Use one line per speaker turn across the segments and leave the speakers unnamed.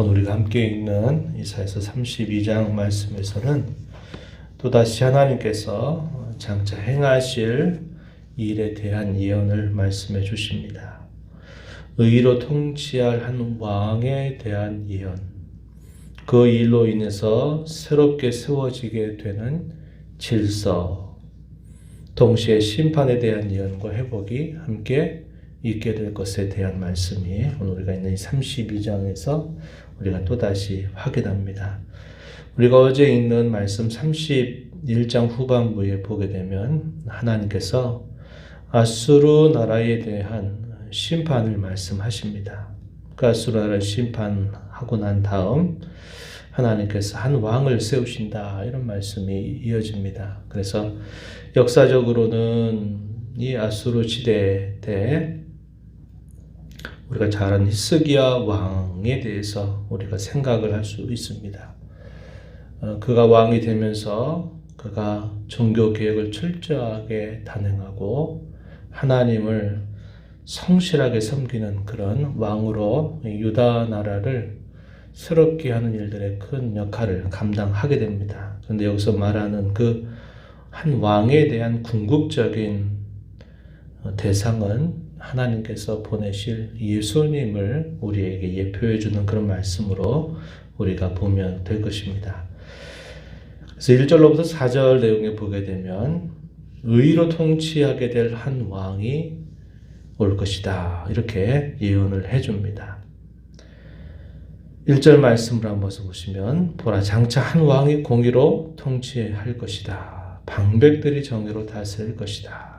오늘 우리가 함께 읽는 이사야서 32장 말씀에서는 또다시 하나님께서 장차 행하실 일에 대한 예언을 말씀해 주십니다. 의로 통치할 한 왕에 대한 예언, 그 일로 인해서 새롭게 세워지게 되는 질서, 동시에 심판에 대한 예언과 회복이 함께 있게 될 것에 대한 말씀이 오늘 우리가 있는 이 32장에서 우리가 또다시 확인합니다. 우리가 어제 읽는 말씀 31장 후반부에 보게 되면 하나님께서 아수르 나라에 대한 심판을 말씀하십니다. 그 아수르 나라를 심판하고 난 다음 하나님께서 한 왕을 세우신다, 이런 말씀이 이어집니다. 그래서 역사적으로는 이 아수르 시대 때 우리가 잘 아는 히스기야 왕에 대해서 우리가 생각을 할 수 있습니다. 그가 왕이 되면서 그가 종교 개혁을 철저하게 단행하고 하나님을 성실하게 섬기는 그런 왕으로 유다 나라를 새롭게 하는 일들의 큰 역할을 감당하게 됩니다. 그런데 여기서 말하는 그 한 왕에 대한 궁극적인 대상은 하나님께서 보내실 예수님을 우리에게 예표해 주는 그런 말씀으로 우리가 보면 될 것입니다. 그래서 1절로부터 4절 내용에 보게 되면 의로 통치하게 될 한 왕이 올 것이다, 이렇게 예언을 해줍니다. 1절 말씀을 한번 보시면 보라, 장차 한 왕이 공의로 통치할 것이다. 방백들이 정의로 다스릴 것이다.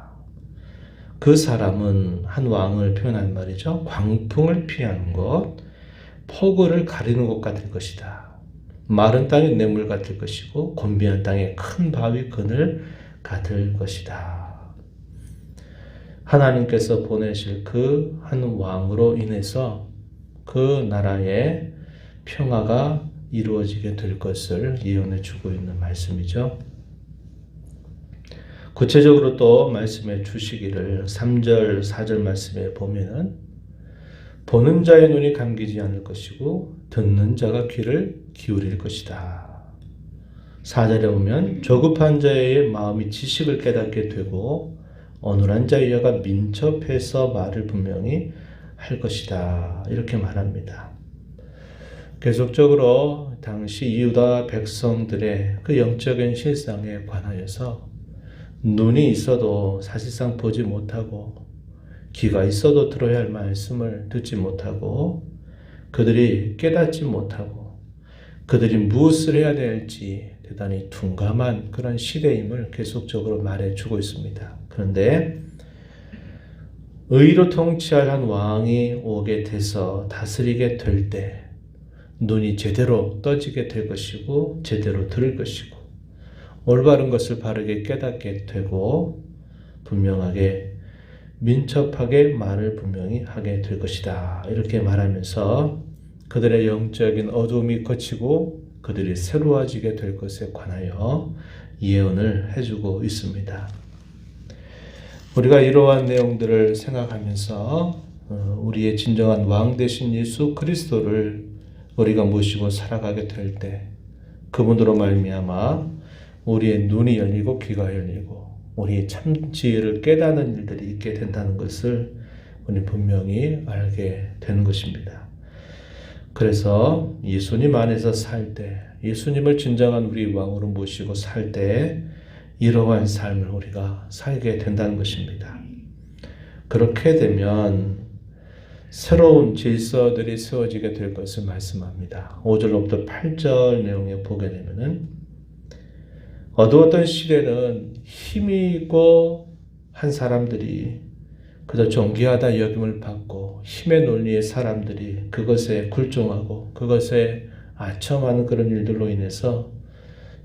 그 사람은, 한 왕을 표현한 말이죠, 광풍을 피하는 것, 폭우를 가리는 것 같을 것이다. 마른 땅의 냇물 같을 것이고 곤비한 땅의 큰 바위 그늘 같을 것이다. 하나님께서 보내실 그 한 왕으로 인해서 그 나라의 평화가 이루어지게 될 것을 예언해 주고 있는 말씀이죠. 구체적으로 또 말씀해 주시기를 3절, 4절 말씀에 보면은 보는 자의 눈이 감기지 않을 것이고 듣는 자가 귀를 기울일 것이다. 4절에 보면 조급한 자의 마음이 지식을 깨닫게 되고 어눌한 자의 혀가 민첩해서 말을 분명히 할 것이다, 이렇게 말합니다. 계속적으로 당시 유다 백성들의 그 영적인 실상에 관하여서 눈이 있어도 사실상 보지 못하고 귀가 있어도 들어야 할 말씀을 듣지 못하고 그들이 깨닫지 못하고 그들이 무엇을 해야 될지 대단히 둔감한 그런 시대임을 계속적으로 말해주고 있습니다. 그런데 의로 통치할 한 왕이 오게 돼서 다스리게 될 때 눈이 제대로 떠지게 될 것이고 제대로 들을 것이고 올바른 것을 바르게 깨닫게 되고 분명하게 민첩하게 말을 분명히 하게 될 것이다, 이렇게 말하면서 그들의 영적인 어두움이 거치고 그들이 새로워지게 될 것에 관하여 예언을 해주고 있습니다. 우리가 이러한 내용들을 생각하면서 우리의 진정한 왕 되신 예수 그리스도를 우리가 모시고 살아가게 될 때 그분으로 말미암아 우리의 눈이 열리고 귀가 열리고 우리의 참 지혜를 깨닫는 일들이 있게 된다는 것을 우리 분명히 알게 되는 것입니다. 그래서 예수님 안에서 살 때, 예수님을 진정한 우리 왕으로 모시고 살 때 이러한 삶을 우리가 살게 된다는 것입니다. 그렇게 되면 새로운 질서들이 세워지게 될 것을 말씀합니다. 5절로부터 8절 내용에 보게 되면은 어두웠던 시대는 힘이 있고 한 사람들이 그저 존귀하다 여김을 받고 힘의 논리의 사람들이 그것에 굴종하고 그것에 아첨하는 그런 일들로 인해서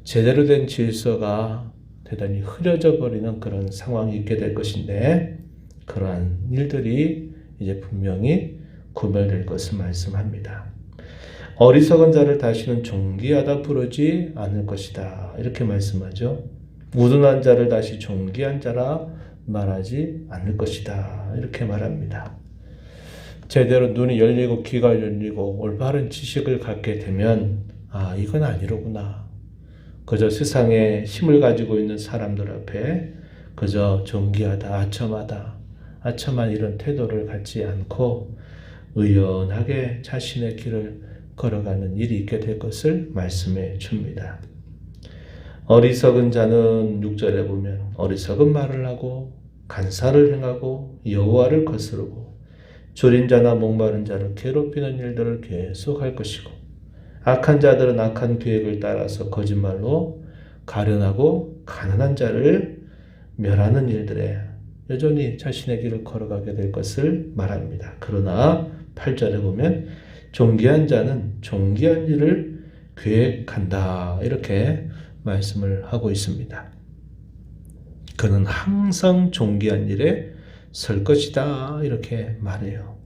제대로 된 질서가 대단히 흐려져 버리는 그런 상황이 있게 될 것인데 그러한 일들이 이제 분명히 구별될 것을 말씀합니다. 어리석은 자를 다시는 존귀하다 부르지 않을 것이다, 이렇게 말씀하죠. 우둔한 자를 다시 존귀한 자라 말하지 않을 것이다, 이렇게 말합니다. 제대로 눈이 열리고 귀가 열리고 올바른 지식을 갖게 되면 이건 아니로구나. 그저 세상에 힘을 가지고 있는 사람들 앞에 그저 존귀하다, 아첨한 이런 태도를 갖지 않고 의연하게 자신의 길을 걸어가는 일이 있게 될 것을 말씀해 줍니다. 어리석은 자는 6절에 보면 어리석은 말을 하고 간사를 행하고 여호와를 거스르고 졸인 자나 목마른 자를 괴롭히는 일들을 계속할 것이고 악한 자들은 악한 계획을 따라서 거짓말로 가련하고 가난한 자를 멸하는 일들에 여전히 자신의 길을 걸어가게 될 것을 말합니다. 그러나 8절에 보면 존귀한 자는 존귀한 일을 계획한다 이렇게 말씀을 하고 있습니다. 그는 항상 존귀한 일에 설 것이다 이렇게 말해요.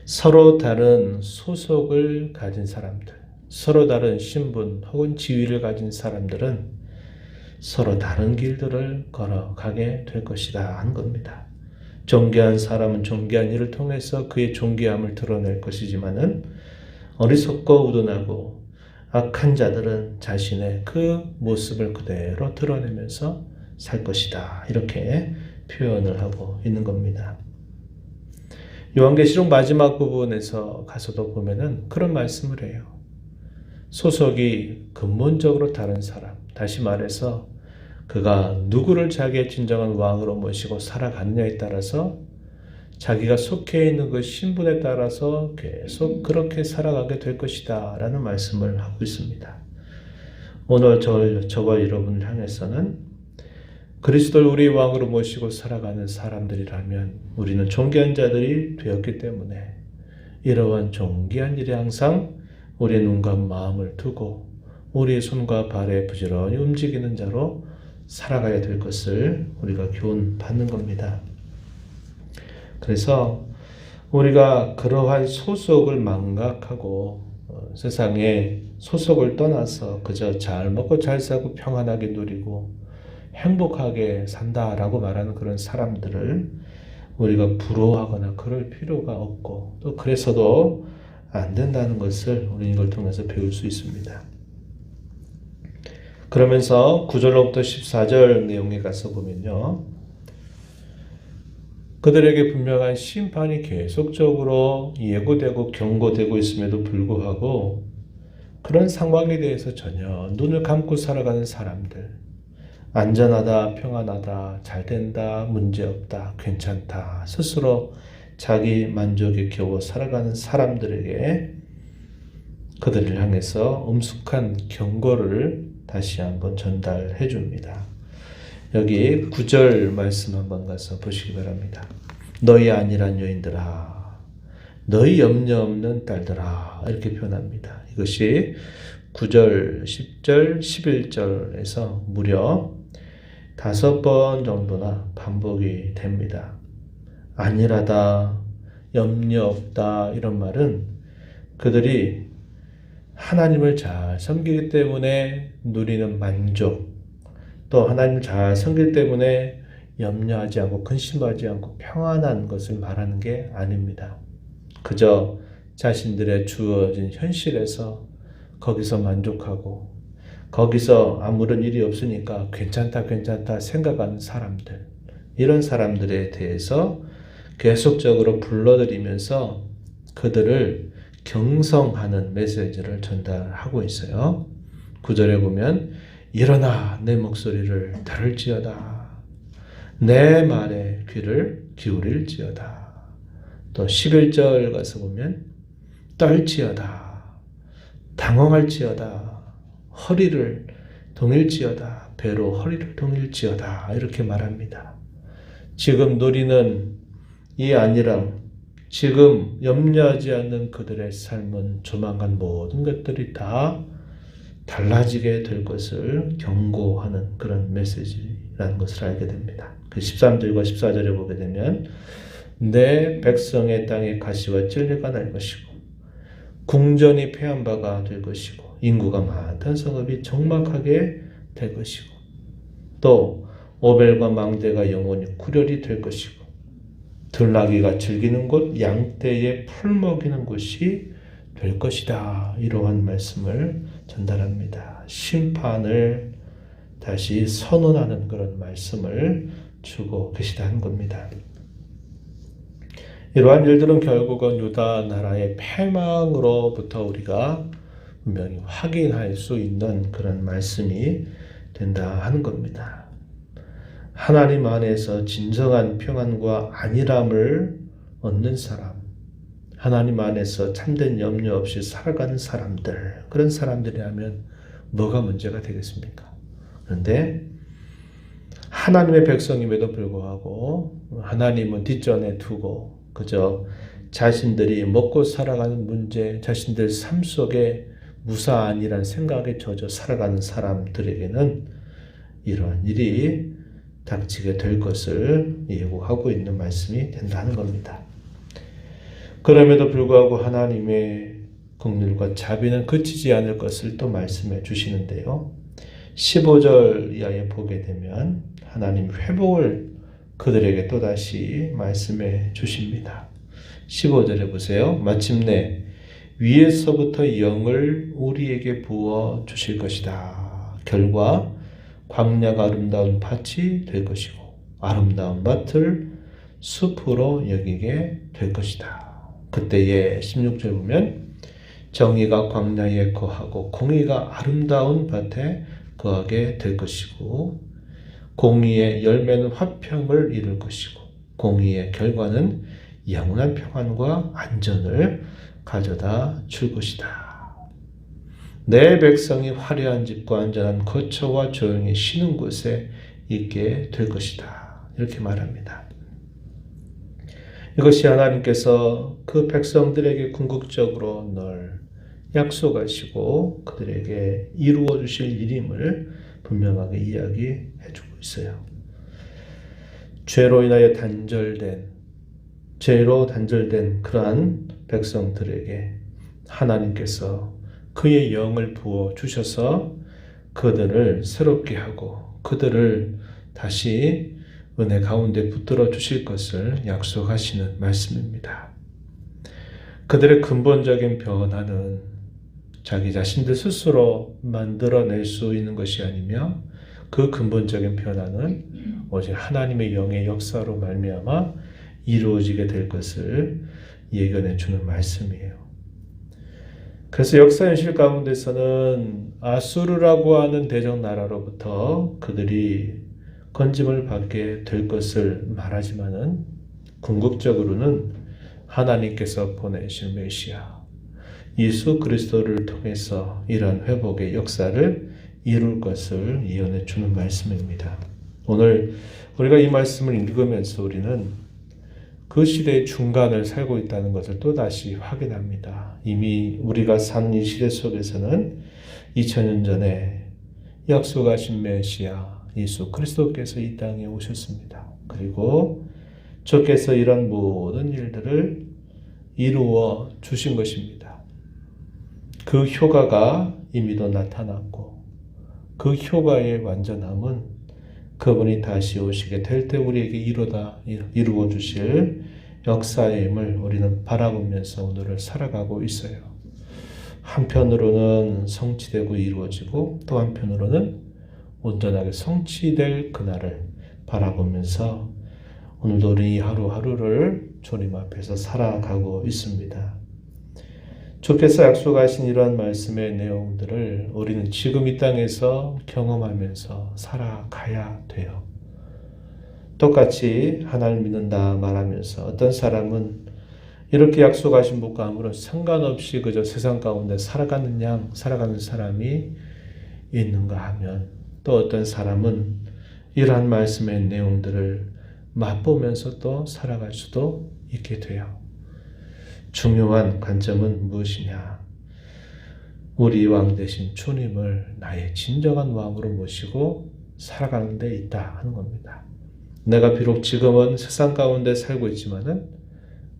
서로 다른 소속을 가진 사람들, 서로 다른 신분 혹은 지위를 가진 사람들은 서로 다른 길들을 걸어가게 될 것이다 하는 겁니다. 존귀한 사람은 존귀한 일을 통해서 그의 존귀함을 드러낼 것이지만은 어리석고 우둔하고 악한 자들은 자신의 그 모습을 그대로 드러내면서 살 것이다 이렇게 표현을 하고 있는 겁니다. 요한계시록 마지막 부분에서 가서도 보면은 그런 말씀을 해요. 소속이 근본적으로 다른 사람, 다시 말해서 그가 누구를 자기의 진정한 왕으로 모시고 살아가느냐에 따라서 자기가 속해 있는 그 신분에 따라서 계속 그렇게 살아가게 될 것이다 라는 말씀을 하고 있습니다. 오늘 저와 여러분을 향해서는 그리스도를 우리 왕으로 모시고 살아가는 사람들이라면 우리는 존귀한 자들이 되었기 때문에 이러한 존귀한 일에 항상 우리의 눈과 마음을 두고 우리의 손과 발에 부지런히 움직이는 자로 살아가야 될 것을 우리가 교훈받는 겁니다. 그래서 우리가 그러한 소속을 망각하고 세상에 소속을 떠나서 그저 잘 먹고 잘 살고 평안하게 누리고 행복하게 산다라고 말하는 그런 사람들을 우리가 부러워하거나 그럴 필요가 없고 또 그래서도 안 된다는 것을 우리는 이걸 통해서 배울 수 있습니다. 그러면서 9절로부터 14절 내용에 가서 보면요. 그들에게 분명한 심판이 계속적으로 예고되고 경고되고 있음에도 불구하고 그런 상황에 대해서 전혀 눈을 감고 살아가는 사람들, 안전하다, 평안하다, 잘된다, 문제없다, 괜찮다, 스스로 자기 만족에 겨워 살아가는 사람들에게 그들을 향해서 엄숙한 경고를 다시 한번 전달해 줍니다. 여기 9절 말씀 한번 가서 보시기 바랍니다. 너희 안일한 여인들아, 너희 염려 없는 딸들아 이렇게 표현합니다. 이것이 9절, 10절, 11절에서 무려 5번 정도나 반복이 됩니다. 안일하다, 염려 없다 이런 말은 그들이 하나님을 잘 섬기기 때문에 누리는 만족, 또 하나님을 잘 섬기기 때문에 염려하지 않고 근심하지 않고 평안한 것을 말하는 게 아닙니다. 그저 자신들의 주어진 현실에서 거기서 만족하고 거기서 아무런 일이 없으니까 괜찮다 생각하는 사람들, 이런 사람들에 대해서 계속적으로 불러들이면서 그들을 경성하는 메시지를 전달하고 있어요. 9절에 보면 일어나 내 목소리를 들을지어다. 내 말에 귀를 기울일지어다. 또 11절 가서 보면 떨지어다. 당황할지어다. 허리를 동일지어다. 배로 허리를 동일지어다. 이렇게 말합니다. 지금 누리는 이 안일함, 지금 염려하지 않는 그들의 삶은 조만간 모든 것들이 다 달라지게 될 것을 경고하는 그런 메시지라는 것을 알게 됩니다. 그 13절과 14절에 보게 되면 내 백성의 땅에 가시와 찔레가 날 것이고 궁전이 패한 바가 될 것이고 인구가 많던 성읍이 적막하게 될 것이고 또 오벨과 망대가 영원히 구렬이 될 것이고 들나귀가 즐기는 곳, 양떼의 풀 먹이는 곳이 될 것이다. 이러한 말씀을 전달합니다. 심판을 다시 선언하는 그런 말씀을 주고 계시다는 겁니다. 이러한 일들은 결국은 유다 나라의 패망으로부터 우리가 분명히 확인할 수 있는 그런 말씀이 된다 하는 겁니다. 하나님 안에서 진정한 평안과 안일함을 얻는 사람, 하나님 안에서 참된 염려 없이 살아가는 사람들, 그런 사람들이라면 뭐가 문제가 되겠습니까? 그런데 하나님의 백성임에도 불구하고 하나님은 뒷전에 두고 그저 자신들이 먹고 살아가는 문제, 자신들 삶 속에 무사안이란 생각에 젖어 살아가는 사람들에게는 이러한 일이 닥치게 될 것을 예고하고 있는 말씀이 된다는 겁니다. 그럼에도 불구하고 하나님의 긍휼과 자비는 그치지 않을 것을 또 말씀해 주시는데요. 15절 이하에 보게 되면 하나님 회복을 그들에게 또다시 말씀해 주십니다. 15절에 보세요. 마침내 위에서부터 영을 우리에게 부어 주실 것이다. 결과 광야가 아름다운 밭이 될 것이고 아름다운 밭을 숲으로 여기게 될 것이다. 그때에 16절 보면 정의가 광야에 거하고 공의가 아름다운 밭에 거하게 될 것이고 공의의 열매는 화평을 이룰 것이고 공의의 결과는 영원한 평안과 안전을 가져다 줄 것이다. 내 백성이 화려한 집과 안전한 거처와 조용히 쉬는 곳에 있게 될 것이다. 이렇게 말합니다. 이것이 하나님께서 그 백성들에게 궁극적으로 늘 약속하시고 그들에게 이루어 주실 일임을 분명하게 이야기해 주고 있어요. 죄로 단절된 그러한 백성들에게 하나님께서 그의 영을 부어 주셔서 그들을 새롭게 하고 그들을 다시 은혜 가운데 붙들어 주실 것을 약속하시는 말씀입니다. 그들의 근본적인 변화는 자기 자신들 스스로 만들어낼 수 있는 것이 아니며 그 근본적인 변화는 오직 하나님의 영의 역사로 말미암아 이루어지게 될 것을 예견해 주는 말씀이에요. 그래서 역사 현실 가운데서는 아수르라고 하는 대적 나라로부터 그들이 건짐을 받게 될 것을 말하지만은 궁극적으로는 하나님께서 보내신 메시아 예수 그리스도를 통해서 이런 회복의 역사를 이룰 것을 예언해 주는 말씀입니다. 오늘 우리가 이 말씀을 읽으면서 우리는 그 시대의 중간을 살고 있다는 것을 또다시 확인합니다. 이미 우리가 사는 이 시대 속에서는 2000년 전에 약속하신 메시아 예수 그리스도께서 이 땅에 오셨습니다. 그리고 주께서 이런 모든 일들을 이루어 주신 것입니다. 그 효과가 이미도 나타났고 그 효과의 완전함은 그분이 다시 오시게 될 때 우리에게 이루어 주실 역사의 힘을 우리는 바라보면서 오늘을 살아가고 있어요. 한편으로는 성취되고 이루어지고 또 한편으로는 온전하게 성취될 그날을 바라보면서 오늘도 우리 하루하루를 주님 앞에서 살아가고 있습니다. 주께서 약속하신 이러한 말씀의 내용들을 우리는 지금 이 땅에서 경험하면서 살아가야 돼요. 똑같이 하나님을 믿는다 말하면서 어떤 사람은 이렇게 약속하신 분과 아무런 상관없이 그저 세상 가운데 살아가는 사람이 있는가 하면 또 어떤 사람은 이러한 말씀의 내용들을 맛보면서 또 살아갈 수도 있게 돼요. 중요한 관점은 무엇이냐? 우리 왕 대신 주님을 나의 진정한 왕으로 모시고 살아가는 데 있다 하는 겁니다. 내가 비록 지금은 세상 가운데 살고 있지만은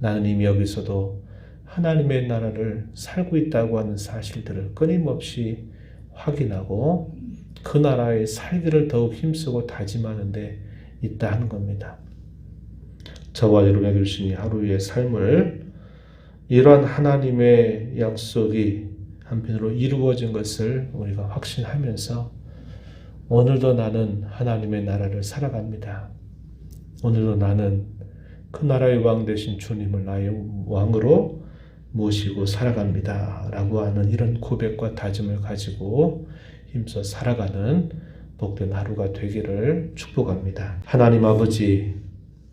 나는 이미 여기서도 하나님의 나라를 살고 있다고 하는 사실들을 끊임없이 확인하고 그 나라의 살기를 더욱 힘쓰고 다짐하는 데 있다 하는 겁니다. 저와 여러분에게 주신 이 하루의 삶을 이러한 하나님의 약속이 한편으로 이루어진 것을 우리가 확신하면서 오늘도 나는 하나님의 나라를 살아갑니다. 오늘도 나는 그 나라의 왕 되신 주님을 나의 왕으로 모시고 살아갑니다. 라고 하는 이런 고백과 다짐을 가지고 힘써 살아가는 복된 하루가 되기를 축복합니다. 하나님 아버지,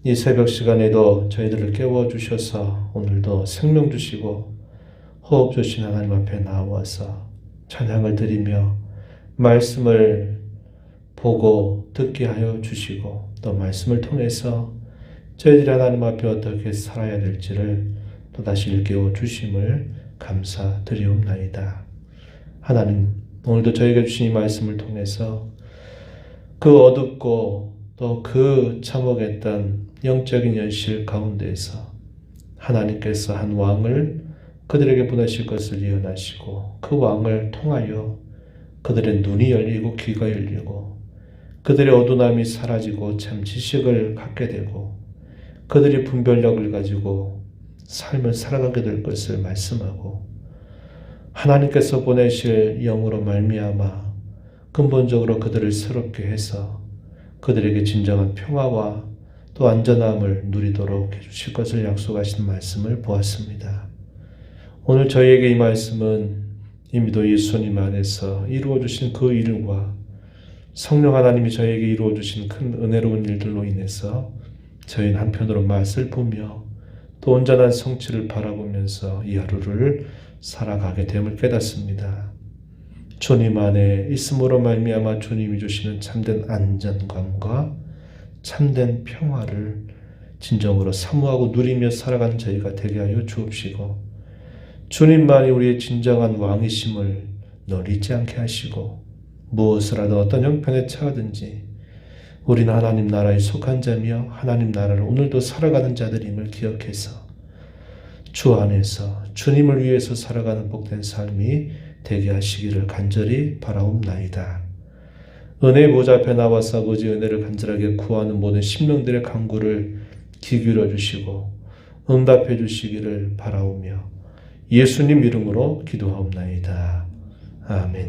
이 새벽 시간에도 저희들을 깨워주셔서 오늘도 생명 주시고 호흡 주신 하나님 앞에 나와서 찬양을 드리며 말씀을 보고 듣게 하여 주시고 또 말씀을 통해서 저희들이 하나님 앞에 어떻게 살아야 될지를 또다시 일깨워 주심을 감사드리옵나이다. 하나님, 오늘도 저에게 주신 이 말씀을 통해서 그 어둡고 또 그 참혹했던 영적인 현실 가운데에서 하나님께서 한 왕을 그들에게 보내실 것을 예언하시고 그 왕을 통하여 그들의 눈이 열리고 귀가 열리고 그들의 어두움이 사라지고 참 지식을 갖게 되고 그들이 분별력을 가지고 삶을 살아가게 될 것을 말씀하고 하나님께서 보내실 영으로 말미암아 근본적으로 그들을 새롭게 해서 그들에게 진정한 평화와 또 안전함을 누리도록 해주실 것을 약속하신 말씀을 보았습니다. 오늘 저희에게 이 말씀은 이미도 예수님 안에서 이루어주신 그 일과 성령 하나님이 저희에게 이루어주신 큰 은혜로운 일들로 인해서 저희는 한편으로 맛을 보며 또 온전한 성취를 바라보면서 이 하루를 살아가게 됨을 깨닫습니다. 주님 안에 있음으로 말미암아 주님이 주시는 참된 안전감과 참된 평화를 진정으로 사모하고 누리며 살아가는 저희가 되게 하여 주옵시고 주님만이 우리의 진정한 왕이심을 늘 잊지 않게 하시고 무엇을 하든 어떤 형편에 처하든지 우리는 하나님 나라에 속한 자며 하나님 나라를 오늘도 살아가는 자들임을 기억해서 주 안에서 주님을 위해서 살아가는 복된 삶이 되게 하시기를 간절히 바라옵나이다. 은혜의 보좌 앞에 나와서 아버지 은혜를 간절하게 구하는 모든 심령들의 간구를 귀 기울여 주시고 응답해 주시기를 바라오며 예수님 이름으로 기도하옵나이다. 아멘.